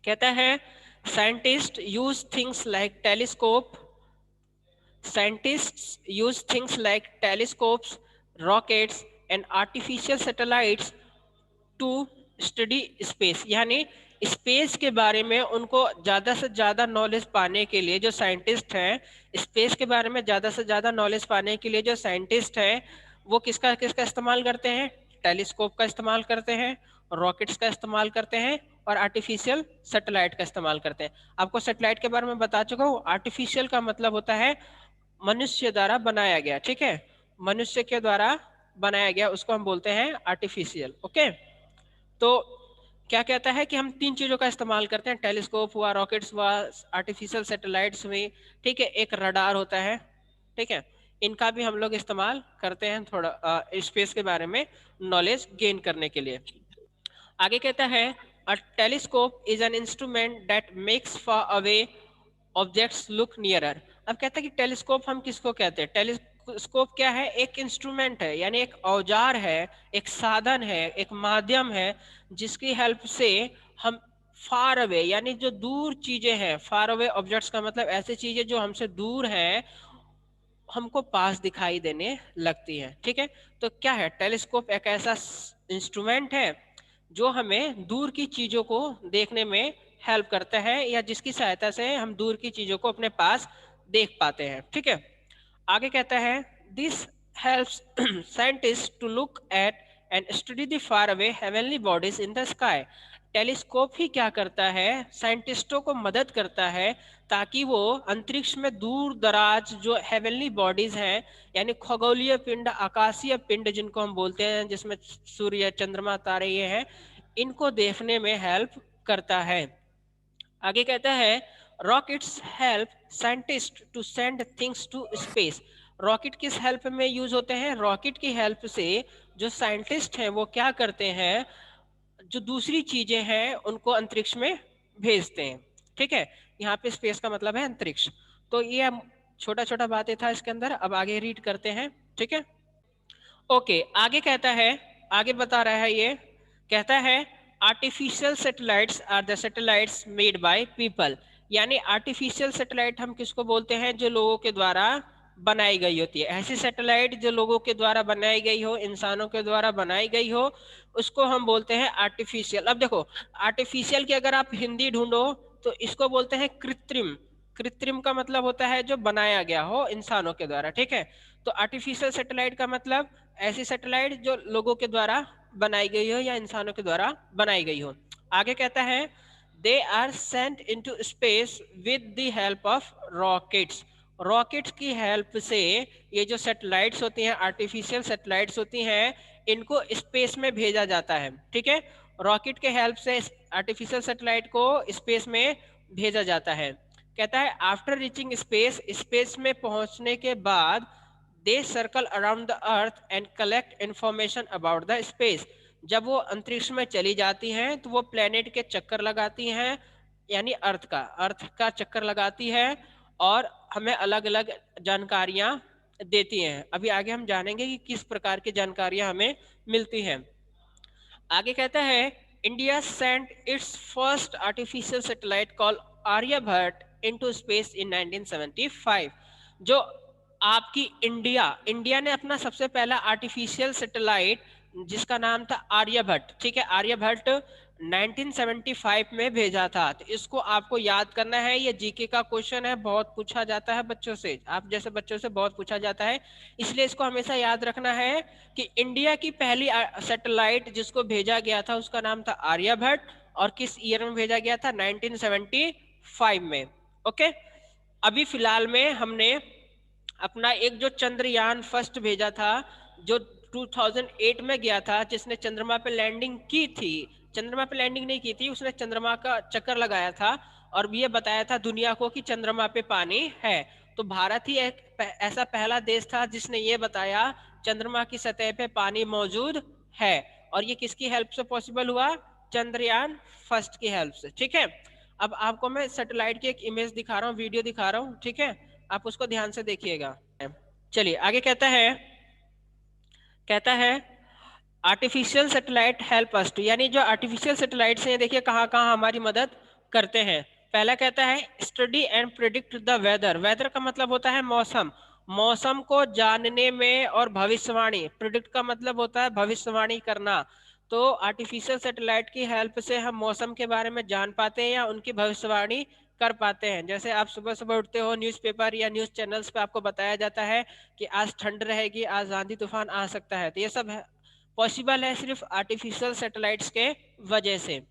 कहता है scientist use things like telescope, scientists use things like telescopes, rockets and artificial satellites to study space, यानी space के बारे में उनको ज़्यादा से ज़्यादा नॉलेज पाने के लिए जो साइंटिस्ट हैं, स्पेस के बारे में ज़्यादा से ज़्यादा नॉलेज पाने के लिए जो साइंटिस्ट हैं वो किसका किसका इस्तेमाल करते हैं? टेलीस्कोप का इस्तेमाल करते हैं, रॉकेट्स का इस्तेमाल करते हैं और आर्टिफिशियल सैटेलाइट का इस्तेमाल करते हैं। आपको सैटेलाइट के बारे में बता चुका हूँ। आर्टिफिशियल का मतलब होता है मनुष्य द्वारा बनाया गया, ठीक है, मनुष्य के द्वारा बनाया गया उसको हम बोलते हैं आर्टिफिशियल। ओके, तो क्या कहता है कि हम तीन चीजों का इस्तेमाल करते हैं, टेलीस्कोप हुआ, रॉकेट्स हुआ, आर्टिफिशियल सैटेलाइट्स हुई, ठीक है, एक रडार होता है, ठीक है, इनका भी हम लोग इस्तेमाल करते हैं थोड़ा स्पेस के बारे में नॉलेज गेन करने के लिए। आगे कहता है अ telescope is an instrument that makes far away objects look nearer. अब कहता है कि टेलीस्कोप हम किसको कहते हैं? टेलीस्कोप क्या है? एक इंस्ट्रूमेंट है, यानी एक औजार है, एक साधन है, एक माध्यम है जिसकी हेल्प से हम फार अवे, यानी जो दूर चीजें हैं, फार अवे ऑब्जेक्ट्स का मतलब ऐसी चीजें जो हमसे दूर हैं हमको पास दिखाई देने लगती है, ठीक है। तो क्या है? टेलीस्कोप एक ऐसा इंस्ट्रूमेंट है जो हमें दूर की चीजों को देखने में हेल्प करता है, या जिसकी सहायता से हम दूर की चीजों को अपने पास देख पाते हैं, ठीक है। आगे कहता है this helps scientist to look at and study the far away heavenly bodies in the sky. Telescope ही क्या करता है? साइंटिस्टों को मदद करता है ताकि वो अंतरिक्ष में दूर दराज जो हेवनली बॉडीज हैं, यानी खगोलीय पिंड, आकाशीय पिंड जिनको हम बोलते हैं, जिसमें सूर्य, चंद्रमा, तारे ये हैं, इनको देखने में हेल्प करता है। आगे कहता है rockets help scientists to send things to space. Rocket किस हेल्प में यूज होते हैं? रॉकेट की हेल्प से जो साइंटिस्ट हैं वो क्या करते हैं, जो दूसरी चीजें हैं उनको अंतरिक्ष में भेजते हैं, ठीक है। यहाँ पे स्पेस का मतलब है अंतरिक्ष। तो ये छोटा छोटा बातें था इसके अंदर, अब आगे रीड करते हैं, ठीक है। ओके, आगे कहता है, आगे बता रहा है ये, कहता है artificial satellites are the satellites made by people. यानी आर्टिफिशियल सैटेलाइट हम किसको बोलते हैं? जो लोगों के द्वारा बनाई गई होती है। ऐसी सैटेलाइट जो लोगों के द्वारा बनाई गई हो, इंसानों के द्वारा बनाई गई हो, उसको हम बोलते हैं आर्टिफिशियल। अब देखो, आर्टिफिशियल की अगर आप हिंदी ढूंढो तो इसको बोलते हैं कृत्रिम। कृत्रिम का मतलब होता है जो बनाया गया हो इंसानों के द्वारा, ठीक है। तो आर्टिफिशियल सैटेलाइट का मतलब ऐसी सैटेलाइट जो लोगों के द्वारा बनाई गई हो या इंसानों के द्वारा बनाई गई हो। आगे कहता है they are sent into space with the help of rockets. Rockets की हेल्प से ये जो सैटेलाइट्स होती हैं, आर्टिफिशियल सैटेलाइट्स होती हैं, इनको स्पेस में भेजा जाता है, ठीक है। रॉकेट के हेल्प से आर्टिफिशियल सैटेलाइट को स्पेस में भेजा जाता है। कहता है आफ्टर रीचिंग स्पेस, स्पेस में पहुंचने के बाद they circle around the earth and collect information about the space. जब वो अंतरिक्ष में चली जाती हैं तो वो प्लेनेट के चक्कर लगाती हैं, यानी अर्थ का चक्कर लगाती है और हमें अलग अलग जानकारियां देती हैं। अभी आगे हम जानेंगे कि किस प्रकार की जानकारियां हमें मिलती हैं। आगे कहता है India sent its first artificial satellite call Aryabhata into space in 1975। जो आपकी इंडिया ने अपना सबसे पहला आर्टिफिशियल सैटेलाइट जिसका नाम था आर्यभट्ट, ठीक है, आर्यभट्ट 1975 में भेजा था। तो इसको आपको याद करना है, ये जीके का क्वेश्चन है, बहुत पूछा जाता है बच्चों से, आप जैसे बच्चों से बहुत पूछा जाता है, इसलिए इसको हमेशा याद रखना है कि इंडिया की पहली सैटेलाइट जिसको भेजा गया था उसका नाम था आर्यभट्ट, और किस ईयर में भेजा गया था? 1975 में। ओके, अभी फिलहाल में हमने अपना एक जो चंद्रयान फर्स्ट भेजा था, जो 2008 में गया था, जिसने चंद्रमा पे लैंडिंग की थी, चंद्रमा पे लैंडिंग नहीं की थी, उसने चंद्रमा का चक्कर लगाया था और ये बताया था दुनिया को कि चंद्रमा पे पानी है। तो भारत ही एक ऐसा पहला देश था जिसने ये बताया चंद्रमा की सतह पे पानी मौजूद है, और ये किसकी हेल्प से पॉसिबल हुआ? चंद्रयान फर्स्ट की हेल्प से, ठीक है। अब आपको मैं सैटेलाइट की एक इमेज दिखा रहा हूँ, वीडियो दिखा रहा हूँ, ठीक है, आप उसको ध्यान से देखिएगा। चलिए आगे कहता है artificial satellite help us to, यानी जो आर्टिफिशियल सैटेलाइट हैं देखिए कहाँ कहाँ हमारी मदद करते हैं। पहला कहता है study and predict the weather. Weather का मतलब होता है मौसम, मौसम को जानने में, और भविष्यवाणी, प्रिडिक्ट का मतलब होता है भविष्यवाणी करना। तो आर्टिफिशियल सैटेलाइट की हेल्प से हम मौसम के बारे में जान पाते हैं या उनकी भविष्यवाणी कर पाते हैं। जैसे आप सुबह सुबह उठते हो, न्यूज़पेपर या न्यूज़ चैनल्स पे आपको बताया जाता है कि आज ठंड रहेगी, आज आंधी तूफान आ सकता है। तो ये सब पॉसिबल है सिर्फ आर्टिफिशियल सैटेलाइट्स के वजह से।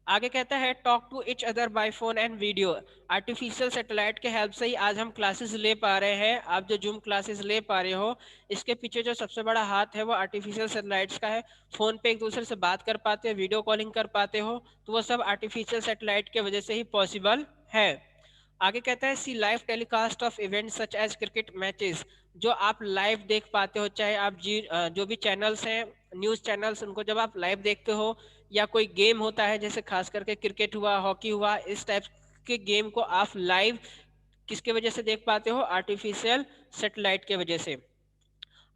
आगे कहता है talk to each other by phone and video. Artificial satellite के हेल्प से ही आज हम क्लासेस ले पा रहे हैं। आप जो जूम क्लासेस ले पा रहे हो, इसके पीछे जो सबसे बड़ा हाथ है वो आर्टिफिशियल सैटेलाइट्स का है। फोन पे एक दूसरे से बात कर पाते हो, वीडियो कॉलिंग कर पाते हो, तो वो सब आर्टिफिशियल सैटेलाइट के वजह से ही पॉसिबल है। आगे कहता है see live telecast of events such as cricket matches. जो आप लाइव देख पाते हो, चाहे आप जो भी चैनल्स हैं, न्यूज़ चैनल्स, उनको जब आप लाइव देखते हो, या कोई गेम होता है जैसे खास करके क्रिकेट हुआ, हॉकी हुआ, इस टाइप के गेम को आप लाइव किसके वजह से देख पाते हो? आर्टिफिशियल सैटेलाइट के वजह से।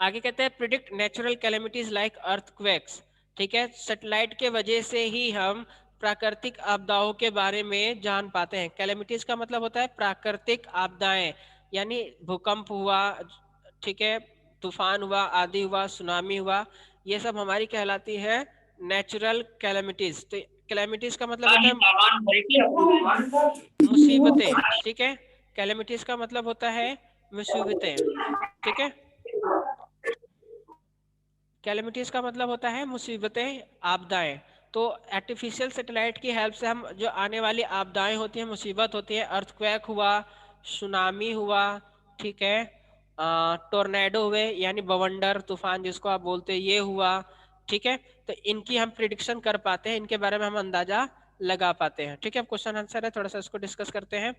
आगे कहते हैं predict natural calamities like earthquakes. ठीक है, सैटेलाइट के वजह से ही हम प्राकृतिक आपदाओं के बारे में जान पाते हैं। कैलेमिटीज का मतलब होता है प्राकृतिक आपदाएं, यानी भूकंप हुआ, ठीक है, तूफान हुआ, आंधी हुआ, सुनामी हुआ, ये सब हमारी कहलाती है नेचुरल कैलेमिटीज। तो कैलेमिटीज का मतलब होता है मुसीबतें। ठीक है, कैलेमिटीज का मतलब होता है मुसीबतें। ठीक है, कैलेमिटीज का मतलब होता है मुसीबतें, आपदाएं। तो आर्टिफिशियल सैटेलाइट की हेल्प से हम जो आने वाली आपदाएं होती हैं, मुसीबत होती है, अर्थक्वेक हुआ, सुनामी हुआ, ठीक है, टोर्नेडो हुए यानी बवंडर तूफान जिसको आप बोलते हैं, ये हुआ, ठीक है, तो इनकी हम प्रिडिक्शन कर पाते हैं, इनके बारे में हम अंदाजा लगा पाते हैं। ठीक है, अब क्वेश्चन आंसर है, थोड़ा सा इसको डिस्कस करते हैं।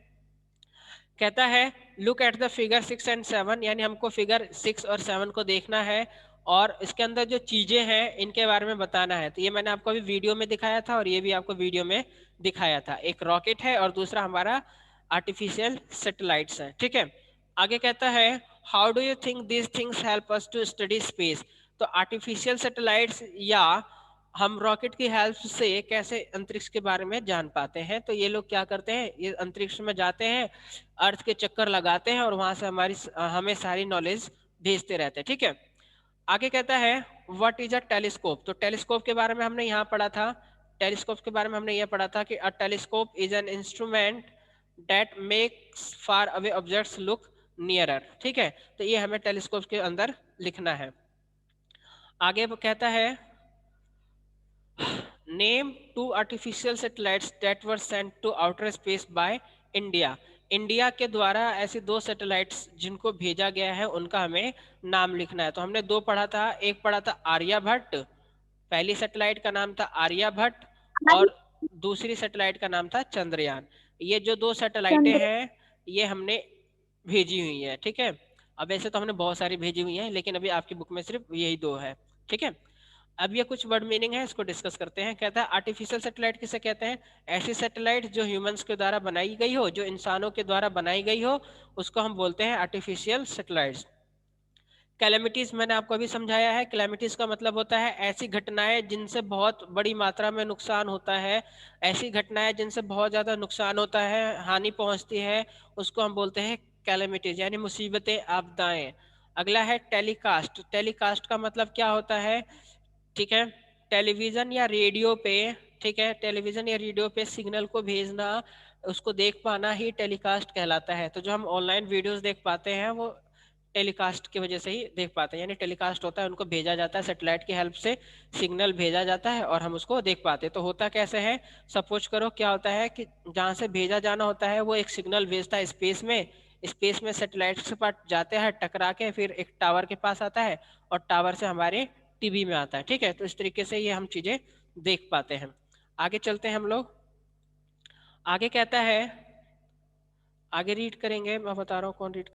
कहता है look at the figure 6 and 7, यानी हमको फिगर 6 और 7 को देखना है और इसके अंदर जो चीजें हैं इनके बारे में बताना है। तो ये मैंने आपको अभी वीडियो में दिखाया था और ये भी आपको वीडियो में दिखाया था। एक रॉकेट है और दूसरा हमारा आर्टिफिशियल सैटेलाइट्स है। ठीक है, आगे कहता है how do you think these things help us to study space. तो आर्टिफिशियल सैटेलाइट्स या हम रॉकेट की हेल्प से कैसे अंतरिक्ष के बारे में जान पाते हैं। तो ये लोग क्या करते हैं, ये अंतरिक्ष में जाते हैं, अर्थ के चक्कर लगाते हैं और वहां से हमें सारी नॉलेज भेजते रहते हैं। ठीक है, आगे कहता है व्हाट इज अ टेलीस्कोप। तो टेलीस्कोप के बारे में हमने यहाँ पढ़ा था, टेलीस्कोप के बारे में हमने ये पढ़ा था कि अ telescope is an instrument that makes far away objects look nearer. ठीक है, तो ये हमें टेलीस्कोप के अंदर लिखना है। आगे वो कहता है name two artificial satellites that were sent to outer space by India. India के द्वारा ऐसे दो सैटेलाइट्स जिनको भेजा गया है उनका हमें नाम लिखना है। तो हमने दो पढ़ा था, एक पढ़ा था आर्यभट्ट, पहली सैटेलाइट का नाम था आर्यभट्ट और दूसरी सैटेलाइट का नाम था चंद्रयान। ये जो दो सैटेलाइटें हैं ये हमने भेजी हुई है। ठीक है, अब ऐसे तो हमने बहुत सारी भेजी हुई हैं लेकिन अभी आपकी बुक में सिर्फ यही दो है। ठीक है, अब ये कुछ वर्ड मीनिंग है, इसको डिस्कस करते हैं। कहता है आर्टिफिशियल सैटेलाइट किसे कहते हैं? ऐसी सैटेलाइट जो ह्यूमंस के द्वारा बनाई गई हो, जो इंसानों के द्वारा बनाई गई हो, उसको हम बोलते हैं आर्टिफिशियल सैटेलाइट्स। कैलेमिटीज मैंने आपको अभी समझाया है। कैलेमिटीज का मतलब होता है ऐसी घटनाएं जिनसे बहुत बड़ी मात्रा में नुकसान होता है, ऐसी घटनाएं जिनसे बहुत ज्यादा नुकसान होता है, हानि पहुंचती है, उसको हम बोलते हैं कैलेमिटीज यानी मुसीबतें, आपदाएं। अगला है टेलीकास्ट। टेलीकास्ट का मतलब क्या होता है? ठीक है, टेलीविजन या रेडियो पे, ठीक है, टेलीविजन या रेडियो पे सिग्नल को भेजना, उसको देख पाना ही टेलीकास्ट कहलाता है। तो जो हम ऑनलाइन वीडियोस देख पाते हैं वो टेलीकास्ट की वजह से ही देख पाते हैं, यानी टेलीकास्ट होता है, उनको भेजा जाता है सैटेलाइट की हेल्प से, सिग्नल भेजा जाता है और हम उसको देख पाते हैं। तो होता कैसे है, सपोज करो क्या होता है कि जहाँ से भेजा जाना होता है वो एक सिग्नल भेजता है स्पेस में, स्पेस में सैटेलाइट के पास जाते हैं टकरा के, फिर एक टावर के पास आता है और टावर से हमारे टीवी में आता है। ठीक है, तो इस तरीके से ये हम चीजें देख पाते हैं। आगे चलते हैं हम लोग। आगे कहता है, आगे रीड करेंगे, मैं बता रहा हूँ कौन रीड